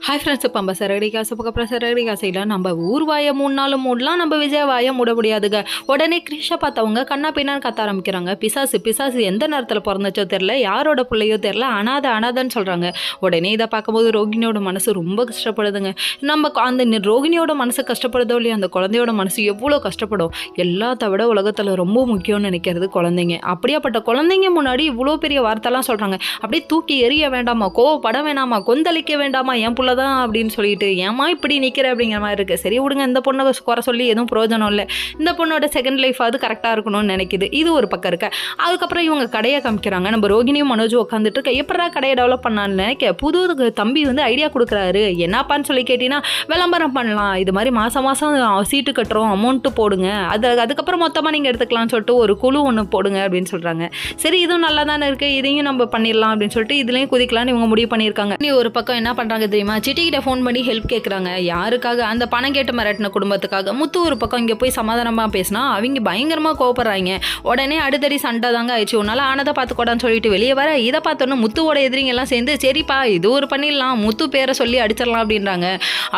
Hi friends, இப்போ நம்ம சரகடி காசு பக்கம் சரகடி காசையில் நம்ம ஊர் வாயை 3 நாள் மூடலாம், நம்ம விஜய் வாயை மூட முடியாதுங்க. உடனே கிரிஷா பார்த்தவங்க கண்ணா பின்னான்னு கத்த ஆரம்பிக்கிறாங்க. பிசாசு பிசாசு எந்த நேரத்தில் பிறந்துச்சோ தெரில, யாரோட பிள்ளையோ தெரில, அனாதைன்னு சொல்கிறாங்க. உடனே இதை பார்க்கும்போது ரோகிணியோட மனசு ரொம்ப கஷ்டப்படுதுங்க. நம்ம அந்த ரோகிணியோட மனசு கஷ்டப்படுதோ இல்லையா, அந்த குழந்தையோட மனசு எவ்வளோ கஷ்டப்படும். எல்லாத்த விட உலகத்தில் ரொம்ப முக்கியம்னு நினைக்கிறது குழந்தைங்க. அப்படியாப்பட்ட குழந்தைங்க முன்னாடி இவ்வளோ பெரிய வார்த்தைலாம் சொல்கிறாங்க. அப்படியே தூக்கி எறிய வேண்டாமா, கோவப்பட வேணாமா, கொந்தளிக்க வேண்டாமா, என் புள்ள தான் அப்படின்னு சொல்லிட்டு ஏமா இப்படி நிற்கிற அப்படிங்கிற மாதிரி இருக்குது. சரி விடுங்க, இந்த பொண்ணை குறை சொல்லி எதுவும் பிரயோஜனம் இல்லை. இந்த பொண்ணோட செகண்ட் லைஃப் அது கரெக்டாக இருக்கணும்னு நினைக்குது. இது ஒரு பக்கம் இருக்க. அதுக்கப்புறம் இவங்க கடையை காமிக்கிறாங்க. நம்ம ரோகிணியும் மனோஜும் உட்காந்துட்டு இருக்க. எப்படா கடையை டெவலப் பண்ணான்னு நினைக்க புது தம்பி வந்து ஐடியா கொடுக்குறாரு. என்னப்பான்னு சொல்லி கேட்டீங்கன்னா, விளம்பரம் பண்ணலாம், இது மாதிரி மாதம் சீட்டு கட்டுறோம், அமௌண்ட்டு போடுங்க, அதுக்கப்புறம் மொத்தமாக நீங்கள் எடுத்துக்கலாம்னு சொல்லிட்டு ஒரு குழு ஒன்று போடுங்க அப்படின்னு சொல்கிறாங்க. சரி, இதுவும் நல்லா தானே இருக்குது, இதையும் நம்ம பண்ணிடலாம் அப்படின்னு சொல்லிட்டு இதுலேயும் குதிக்கலான்னு இவங்க முடிவு பண்ணியிருக்காங்க. நீ ஒரு பக்கம் என்ன பண்ணுறாங்க தெரியுமா, சிட்டிக்கிட்ட ஃபோன் பண்ணி ஹெல்ப் கேட்குறாங்க. யாருக்காக? அந்த பணம் கேட்டு மிரட்டின குடும்பத்துக்காக. முத்து ஒரு பக்கம் இங்கே போய் சமாதானமாக பேசினா அவங்க பயங்கரமாக கோவப்படுறாங்க. உடனே அடுத்தடி சண்டை தாங்க ஆயிடுச்சு. உன்னால் ஆனதை பார்த்துக்கூடான்னு சொல்லிட்டு வெளியே வர, இதை பார்த்தோன்னு முத்துவோட எதிரிங்க எல்லாம் சேர்ந்து சரிப்பா இது ஒரு பண்ணிடலாம், முத்து பேரை சொல்லி அடிச்சிடலாம் அப்படின்றாங்க.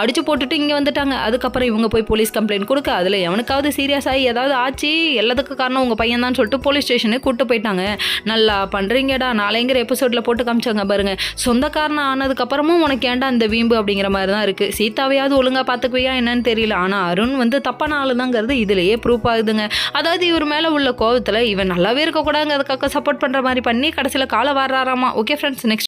அடிச்சு போட்டுட்டு இங்கே வந்துட்டாங்க. அதுக்கப்புறம் இவங்க போய் போலீஸ் கம்ப்ளைண்ட் கொடுக்க, அதில் எவனுக்காவது சீரியஸ் ஆகி ஏதாவது ஆச்சு, எல்லாத்துக்கும் காரணம் உங்கள் பையன் தான் சொல்லிட்டு போலீஸ் ஸ்டேஷனுக்கு கூப்பிட்டு போயிட்டாங்க. நல்லா பண்ணுறீங்கடா, நாளைங்கிற எபிசோடில் போட்டு காமிச்சாங்க பாருங்க. சொந்தக்காரன் ஆனதுக்கப்புறமும் உனக்கு ஏன்டா இந்த வீம்பு அப்படிங்கிற மாதிரி தான் இருக்குது. சீதாவையாவது ஒழுங்காக பார்த்துக்குவியா என்னன்னு தெரியல. ஆனால் அருண் வந்து தப்பான ஆளு தாங்கிறது இதுலேயே ப்ரூஃப் ஆகுதுங்க. அதாவது இவர் மேலே உள்ள கோவத்தில் இவன் நல்லாவே இருக்கக்கூடாதுங்க, அதுக்காக சப்போர்ட் பண்ணுற மாதிரி பண்ணி கடைசியில் காலை வர்றாராமா. Okay friends, next